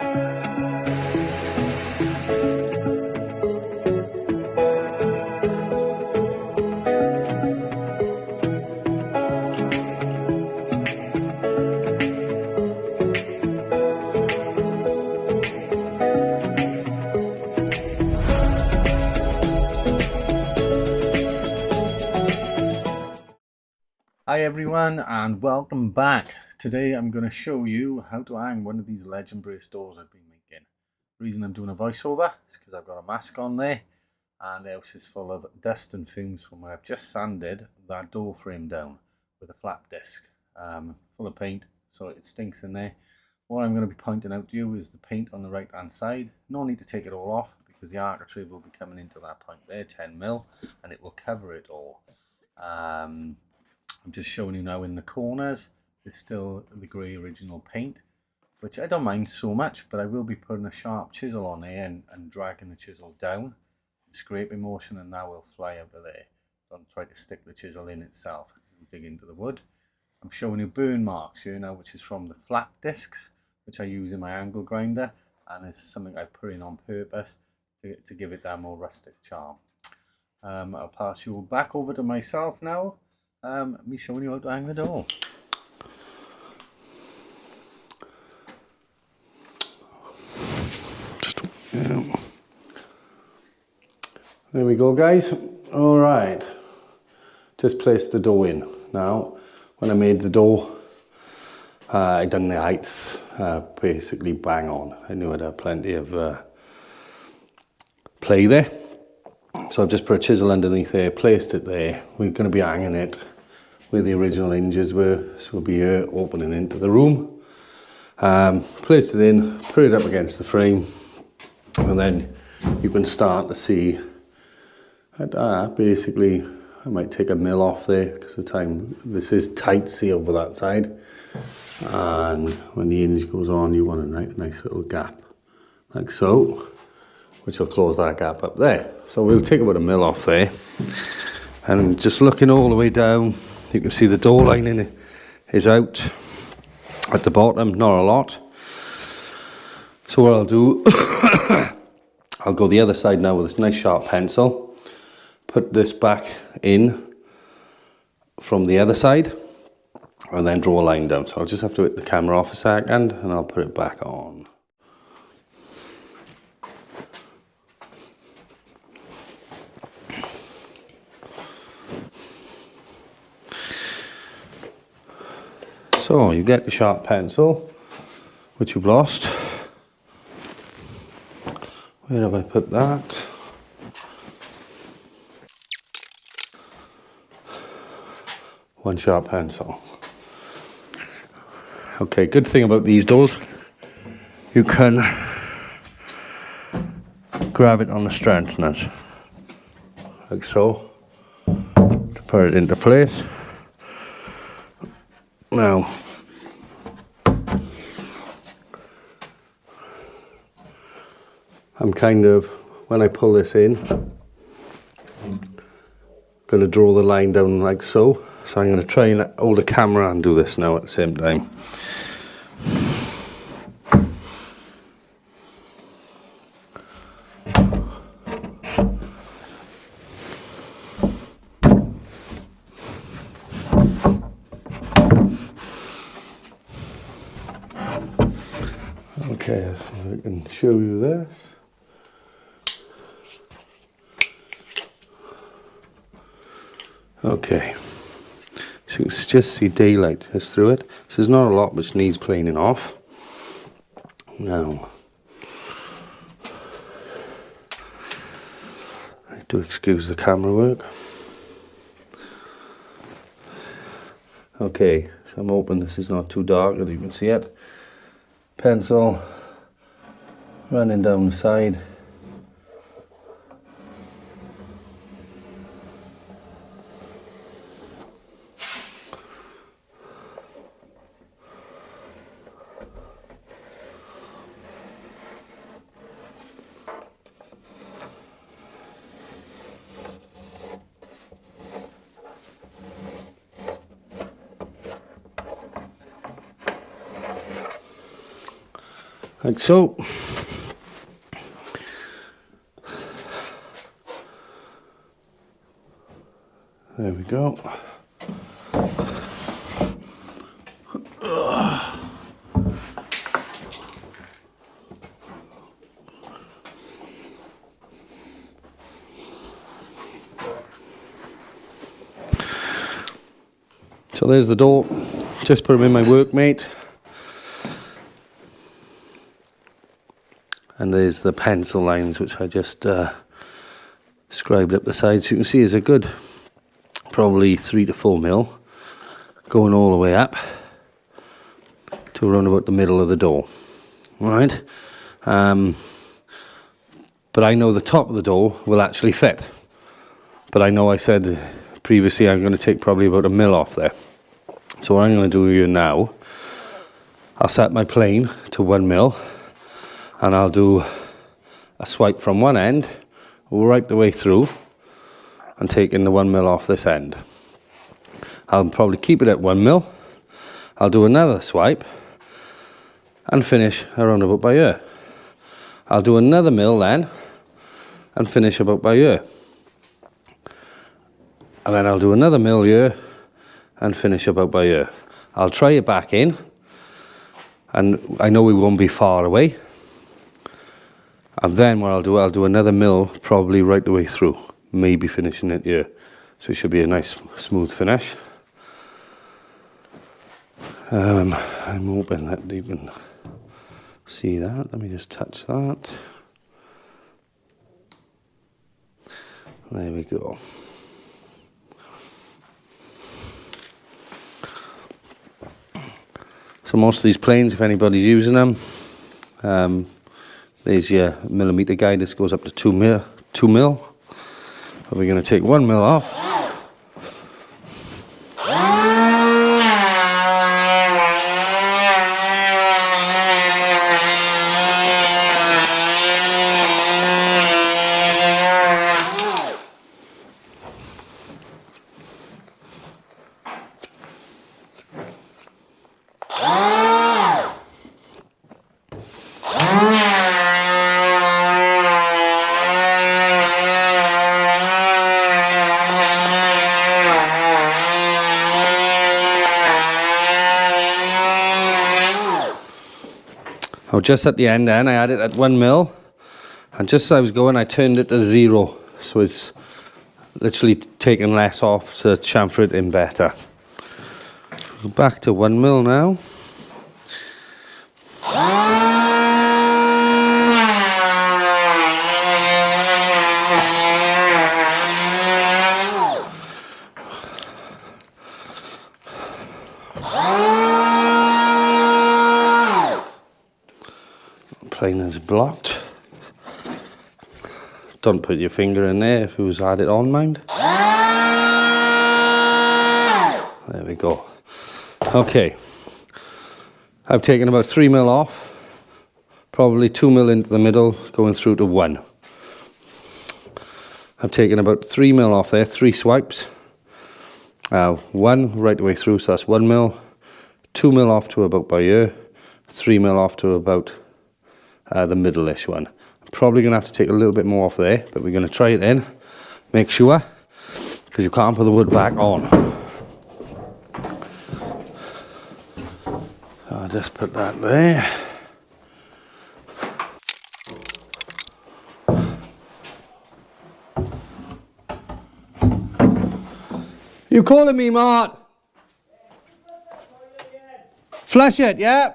Hi everyone and welcome back. Today I'm going to show you how to hang one of these legend brace doors I've been making. The reason I'm doing a voiceover is because I've got a mask on there and the house is full of dust and fumes from where I've just sanded that door frame down with a flap disc full of paint, so it stinks in there. What I'm going to be pointing out to you is the paint on the right hand side. No need to take it all off because the architrave will be coming into that point there, 10mm, and it will cover it all. I'm just showing you now in the corners, there's still the grey original paint, which I don't mind so much, but I will be putting a sharp chisel on there and dragging the chisel down, scraping motion, and that will fly out of there. Don't try to stick the chisel in itself and dig into the wood. I'm showing you burn marks here now, which is from the flap discs, which I use in my angle grinder, and it's something I put in on purpose to give it that more rustic charm. I'll pass you back over to myself now. Me showing you how to hang the door. There we go, guys. All right, just placed the door in. Now when I made the door, I done the heights basically bang on. I knew I'd have plenty of play there, so I've just put a chisel underneath there, placed it there. We're going to be hanging it where the original hinges were, so we'll be here opening into the room. Placed it in, put it up against the frame, and then you can start to see basically I might take a mil off there because this is tight, see over that side, and when the hinge goes on you want a nice little gap like so, which will close that gap up there. So we'll take about a mil off there, and just looking all the way down you can see the door lining is out at the bottom, not a lot. So what I'll do, I'll go the other side now with this nice sharp pencil, put this back in from the other side, and then draw a line down. So I'll just have to hit the camera off a second and I'll put it back on. So you get the sharp pencil, which you've lost. Where have I put that? One sharp pencil. Okay, good thing about these doors, you can grab it on the strengtheners, like so, to put it into place. Now, I'm kind of, when I pull this in, going to draw the line down like so. So I'm going to try and hold the camera and do this now at the same time. Okay, so I can show you this. Okay, so you can just see daylight just through it. So there's not a lot which needs planing off. Now, I do excuse the camera work. Okay, so I'm hoping this is not too dark that you can see it. Pencil running down the side. like so. There we go. So there's the door. Just put them in my workmate. And there's the pencil lines which I just scribed up the sides. So you can see is a good probably 3 to 4 mil going all the way up to around about the middle of the door. Right? But I know the top of the door will actually fit. But I know I said previously I'm going to take probably about 1 mil off there. So what I'm going to do here now, I'll set my plane to 1 mil and I'll do a swipe from one end right the way through and taking the 1 mil off this end. I'll probably keep it at 1 mil. I'll do another swipe and finish around about by here. I'll do another mil then and finish about by here. And then I'll do another mil here and finish about by here. I'll try it back in, and I know we won't be far away. And then what I'll do another mil probably right the way through, maybe finishing it here. So it should be a nice smooth finish. I'm hoping that you can see that. Let me just touch that. There we go. So most of these planes, if anybody's using them, there's your millimeter guide. This goes up to 2 mil. But we're going to take 1 mil off. Now just at the end then, I had it at 1 mil, and just as I was going, I turned it to 0, so it's literally taking less off to chamfer it in better. Go back to 1 mil now. Plane is blocked. Don't put your finger in there if it was had it on, mind. There we go. Okay. I've taken about 3 mil off, probably 2 mil into the middle, going through to 1. I've taken about 3 mil off there, 3 swipes. 1 right the way through, so that's 1 mil. 2 mil off to about by here. 3 mil off to about the middle-ish one. I'm probably going to have to take a little bit more off there, but we're going to try it in, make sure, because you can't put the wood back on. So I'll just put that there. You calling me, Mart? Flush it, yeah?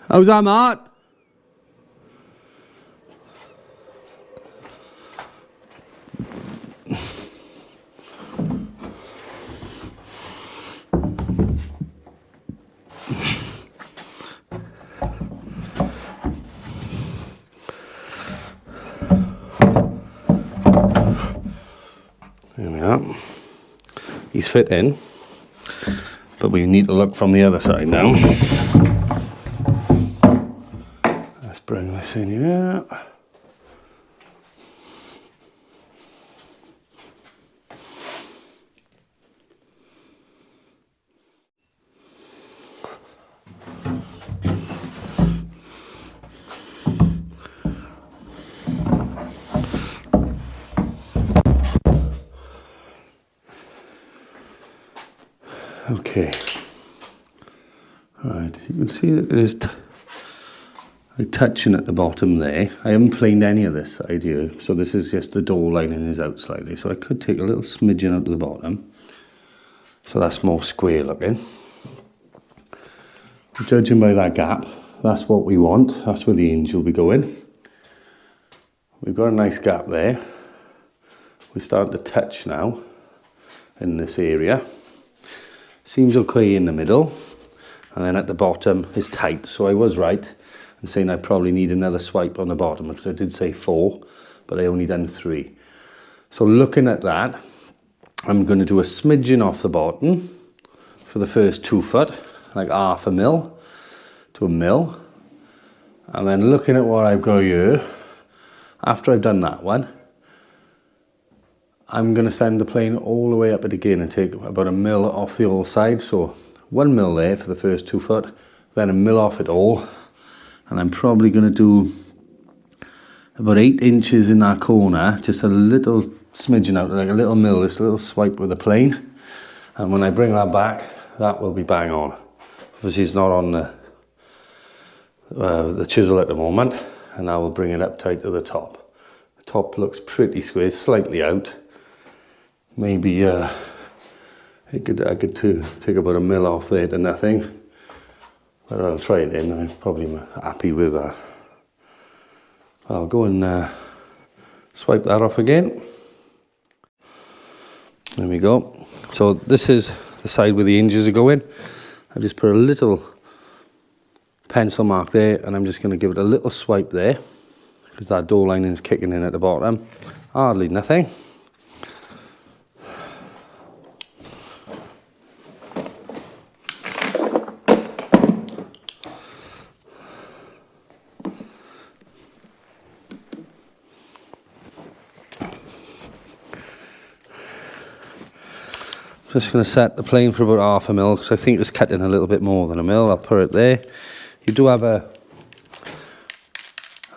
How's that, Mart? There we are. He's fit in, but we need to look from the other side now. Let's bring this in here. Okay. Right, you can see that there's touching at the bottom there. I haven't planed any of this side here, so this is just the door lining is out slightly. So I could take a little smidgen out to the bottom. So that's more square looking. Judging by that gap, that's what we want. That's where the hinge will be going. We've got a nice gap there. We're starting to touch now in this area. Seems okay in the middle. And then at the bottom is tight. So I was right in saying I probably need another swipe on the bottom, because I did say 4, but I only done 3. So looking at that, I'm going to do a smidgen off the bottom for the first 2 foot, like half a mil to a mil. And then looking at what I've got here, after I've done that one, I'm going to send the plane all the way up it again and take about a mil off the all side. So 1 mil there for the first 2 foot, then a mil off it all. And I'm probably going to do about 8 inches in that corner, just a little smidgen out, like a little mil, just a little swipe with the plane. And when I bring that back, that will be bang on. Obviously it's not on the chisel at the moment, and I will bring it up tight to the top. The top looks pretty square, slightly out. Maybe I could take about a mil off there to nothing. But I'll try it in. I'm probably happy with that. I'll go and swipe that off again. There we go. So this is the side where the hinges are going. I just put a little pencil mark there, and I'm just going to give it a little swipe there, because that door lining is kicking in at the bottom. Hardly nothing. Just going to set the plane for about half a mil, because I think it's cutting a little bit more than a mil. I'll put it there. You do have a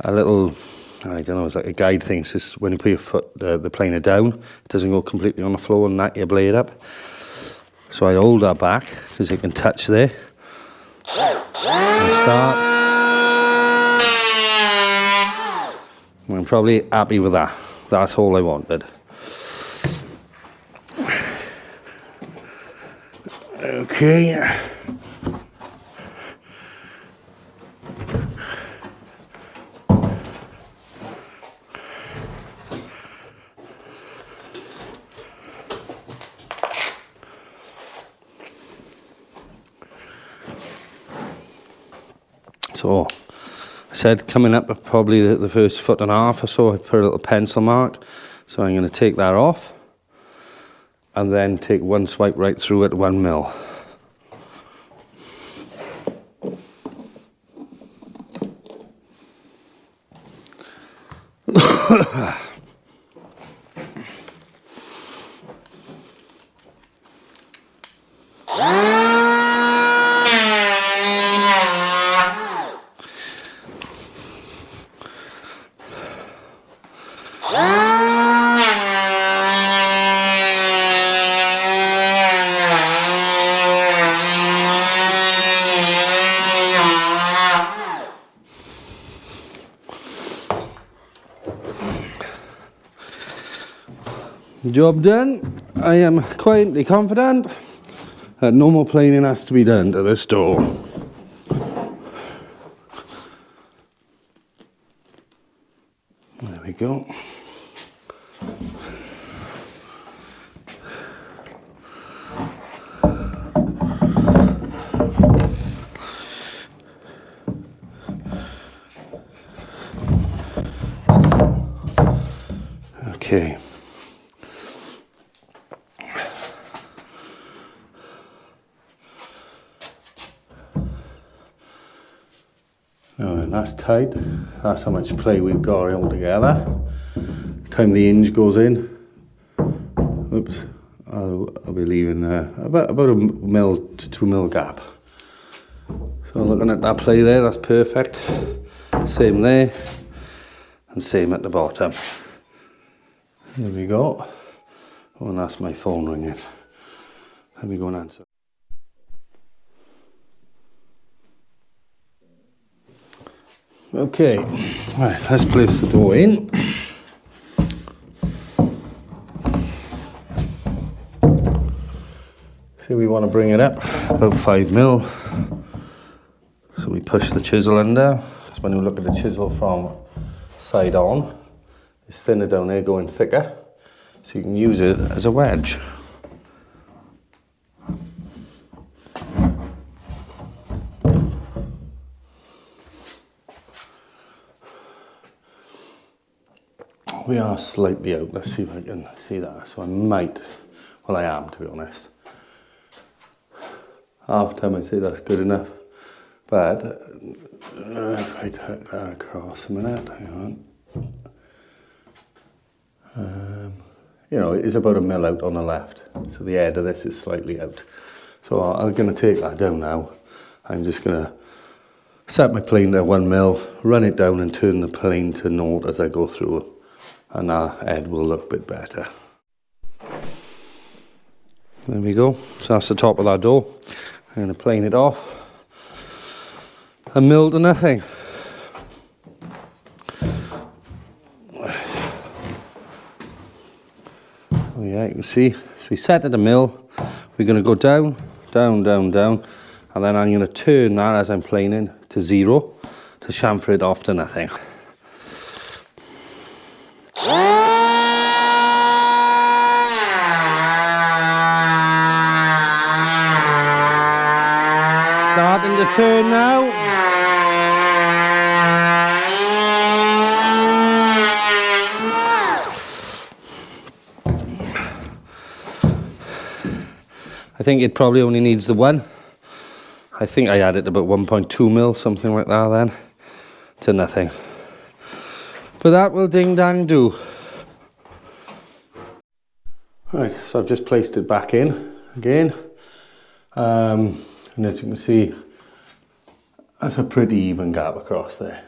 little, I don't know, it's like a guide thing. It's just when you put your foot, the planer down, it doesn't go completely on the floor and knock your blade up. So I hold that back, because it can touch there. And start. I'm probably happy with that. That's all I wanted. Okay. So I said coming up probably the first 1.5 foot or so, I put a little pencil mark. So I'm going to take that off and then take one swipe right through at 1 mil. Job done. I am quietly confident that no more planing has to be done to this door. There we go. Okay. That's tight. That's how much play we've got all together. Time the hinge goes in. Oops. I'll be leaving about a mil to 2 mil gap. So looking at that play there, that's perfect. Same there, and same at the bottom. There we go. Oh, and that's my phone ringing. Let me go and answer. Okay, right, let's place the dough in. So we want to bring it up about 5 mil. So we push the chisel under, because when you look at the chisel from side on, it's thinner down there going thicker. So you can use it as a wedge. We are slightly out. Let's see if I can see that. So I might, well I am to be honest. Half the time I say that's good enough. But if I tuck that across a minute, hang on. You know, it's about 1 mil out on the left. So the head of this is slightly out. So I'm going to take that down now. I'm just going to set my plane to 1 mil, run it down and turn the plane to naught as I go through. And our head will look a bit better. There we go. So that's the top of that dough. I'm going to plane it off. 1 mil to nothing. Oh yeah, you can see. So we set it 1 mil. We're going to go down, down, down, down. And then I'm going to turn that as I'm planing to 0 to chamfer it off to nothing. Starting to turn now. I think it probably only needs the one. I think I added about 1.2 mil, something like that then, to nothing. But that will ding dang do. Right, so I've just placed it back in again. And as you can see, that's a pretty even gap across there.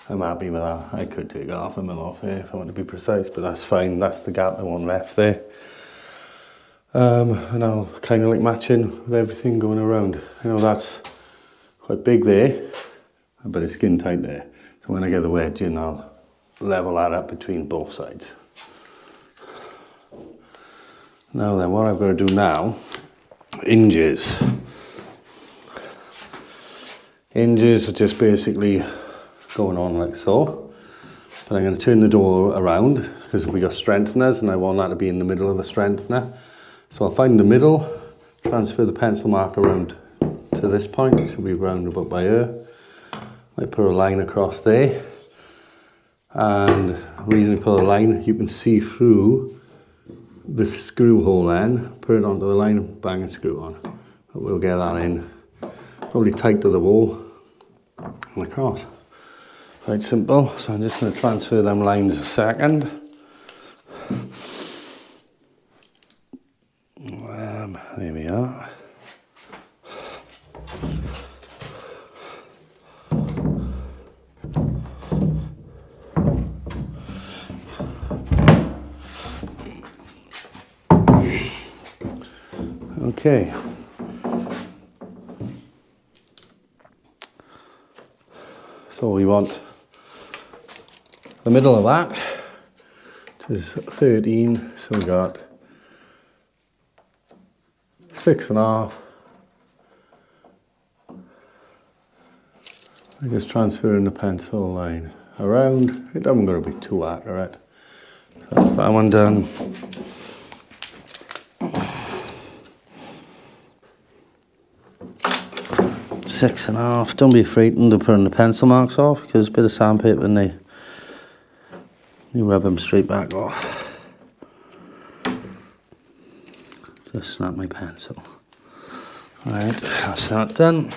I'm happy with that. I could take 0.5 mil off there if I want to be precise, but that's fine. That's the gap I want left there. And I'll kind of like match in with everything going around. You know, that's quite big there, but it's skin tight there. So when I get the wedge in, I'll level that up between both sides. Now then, what I've got to do now, hinges. Hinges are just basically going on like so. But I'm going to turn the door around because we got strengtheners and I want that to be in the middle of the strengthener. So I'll find the middle, transfer the pencil mark around to this point, it should be round about by here. I put a line across there. And the reason I put a line, you can see through the screw hole then, put it onto the line, bang and screw on. But we'll get that in, probably tight to the wall and across. Quite simple, so I'm just going to transfer them lines a second. There we are. Okay. So we want the middle of that, which is 13, so we got 6.5. I'm just transferring the pencil line around. It doesn't got to be too accurate. That's that one done. Six and a half. Don't be frightened of putting the pencil marks off because a bit of sandpaper and you rub them straight back off. Just snap my pencil. Alright, that's that done.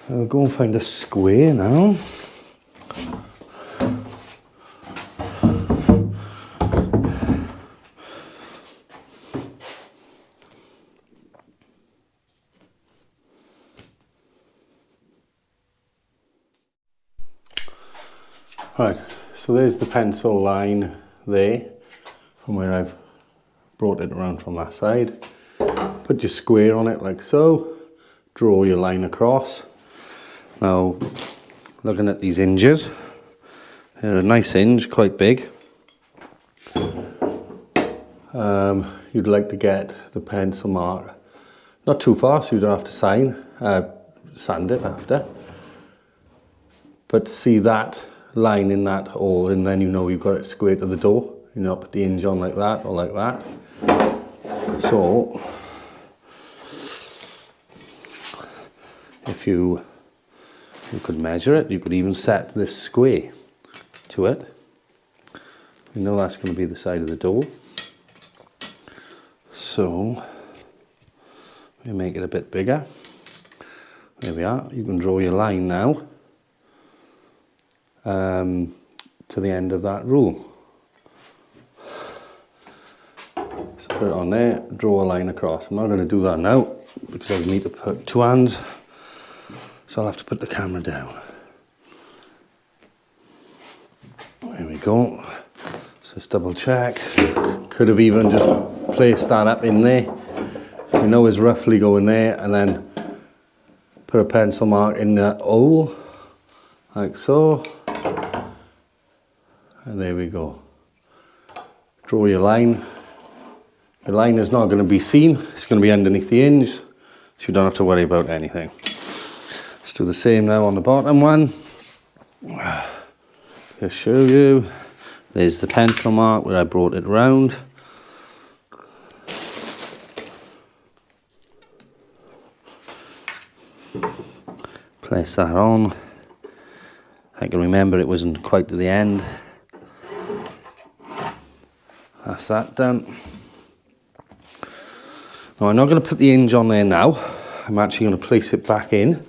I'll go and find a square now. Right, so there's the pencil line there from where I've brought it around from that side. Put your square on it like so, draw your line across. Now looking at these hinges. They're a nice hinge, quite big. You'd like to get the pencil mark not too far, so you don't have to sand it after. But see that line in that hole, and then you know you've got it square to the door. You know, put the hinge on like that or like that. So if you could measure it, you could even set this square to it. You know that's going to be the side of the door. So we make it a bit bigger. There we are. You can draw your line now to the end of that rule. So put it on there, draw a line across. I'm not going to do that now because I need to put two hands, so I'll have to put the camera down. There we go. So let's double check. Could have even just placed that up in there. You know it's roughly going there, and then put a pencil mark in the hole, like so. And there we go. Draw your line. The line is not going to be seen. It's going to be underneath the hinge, so you don't have to worry about anything. Let's do the same now on the bottom one. Just show you. There's the pencil mark where I brought it round. Place that on. I can remember it wasn't quite to the end. That's that done. Now I'm not going to put the hinge on there now. I'm actually going to place it back in.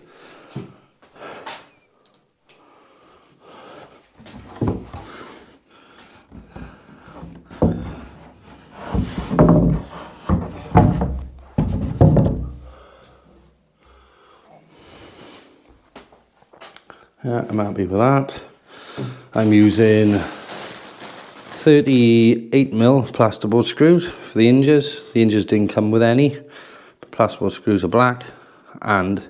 Yeah, I'm happy with that. I'm using 38mm plasterboard screws for the hinges. The hinges didn't come with any. The plasterboard screws are black, and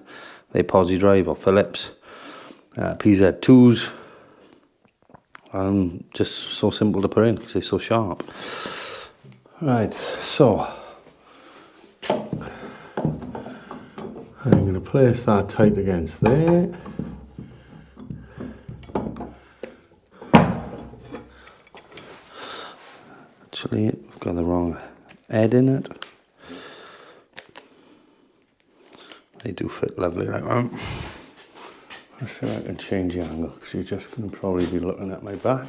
they're Posi Drive or Phillips PZ2s. Just so simple to put in because they're so sharp. Right, so I'm going to place that tight against there. Actually, I've got the wrong head in it. They do fit lovely like that. I'm sure I can change the angle because you're just going to probably be looking at my back.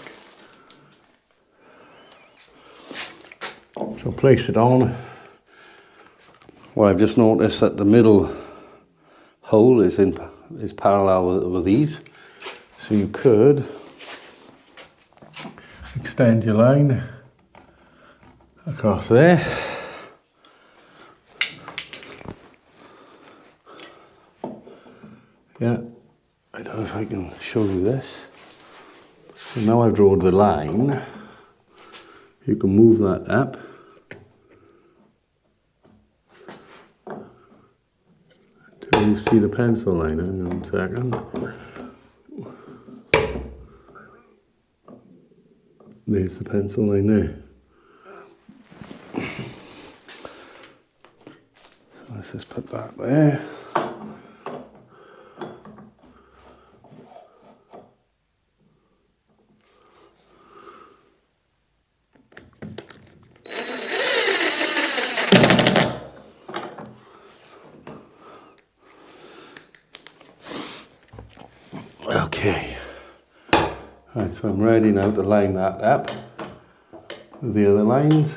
So place it on. Well, I've just noticed that the middle hole is parallel with these, so you could extend your line across there. Yeah, I don't know if I can show you this. So now I've drawn the line. You can move that up. Until you see the pencil line. Hang on a second. There's the pencil line there. So let's just put that there. Okay, right, so I'm ready now to line that up with the other lines.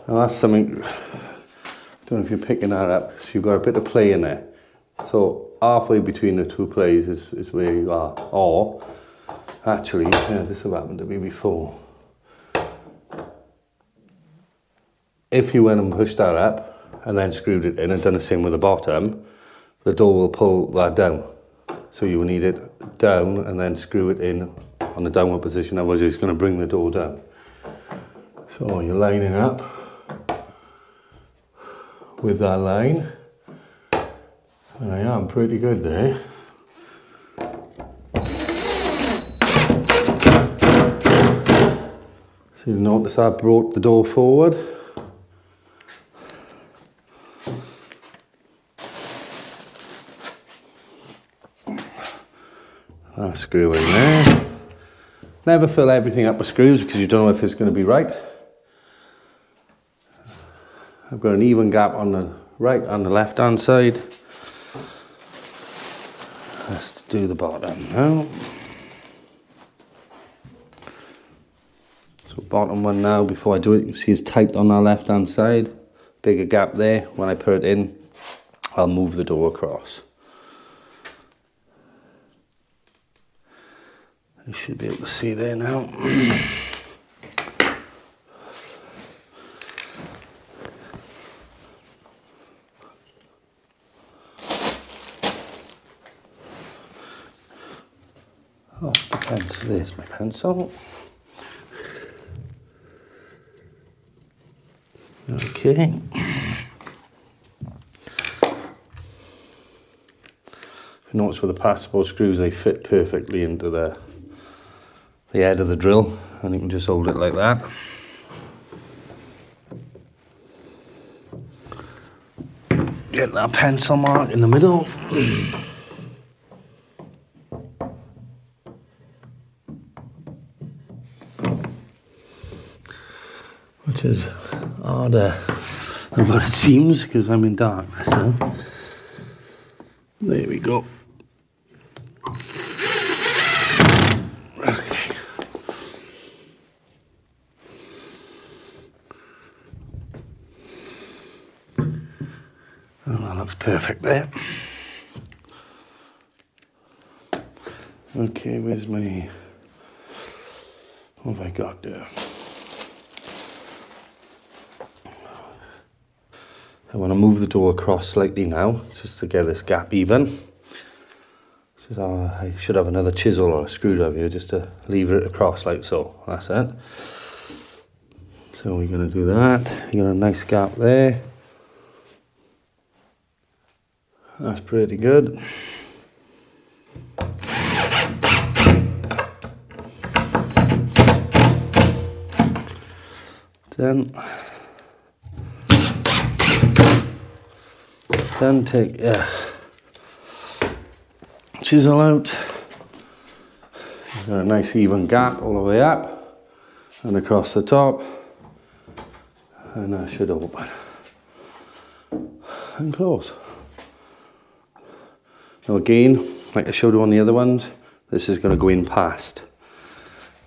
Now that's something, I don't know if you're picking that up, so you've got a bit of play in there. So halfway between the two plays is where you are, or actually, yeah, this have happened to me before. If you went and pushed that up and then screwed it in and done the same with the bottom, the door will pull that down. So you will need it down and then screw it in on the downward position, otherwise it's going to bring the door down. So you're lining up with that line, And I am pretty good there. So you notice I brought the door forward. That screw in there. Never fill everything up with screws because you don't know if it's going to be right. I've got an even gap on the right and the left hand side. Let's do the bottom now. So bottom one now, before I do it, you can see it's tight on our left hand side. Bigger gap there. When I put it in, I'll move the door across. You should be able to see there now. Oh, the pencil. There's my pencil. Okay. If you notice with the passport screws, they fit perfectly into the head of the drill, and you can just hold it like that. Get that pencil mark in the middle. Which is harder than what it seems because I'm in darkness now. There we go. Okay. Oh, that looks perfect there. Okay, where's my... What have I got there? I want to move the door across slightly now, just to get this gap even. So I should have another chisel or a screwdriver here just to lever it across like so. That's it. So we're going to do that. You got a nice gap there. That's pretty good. Then take chisel out. You've got a nice even gap all the way up and across the top, and that should open and close. Now again, like I showed you on the other ones, this is going to go in past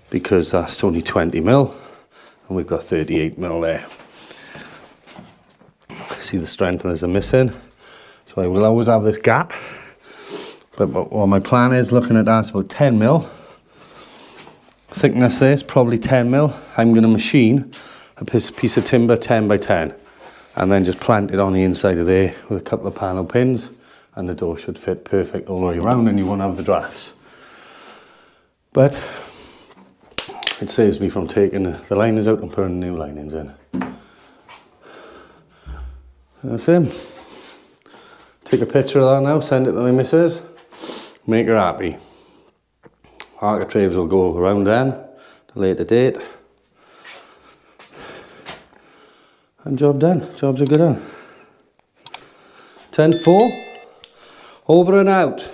because that's only 20mm and we've got 38mm there. See the strengtheners are missing. So I will always have this gap, but what my plan is, looking at that's about 10mm. Thickness there is probably 10mm. I'm going to machine a piece of timber 10 by 10 and then just plant it on the inside of there with a couple of panel pins, and the door should fit perfect all the way around and you won't have the drafts. But it saves me from taking the liners out and putting new linings in. That's it. Take a picture of that now, send it to my missus, make her happy. Architraves will go around then, at a later date. And job done, job's a good one. 10-4, over and out.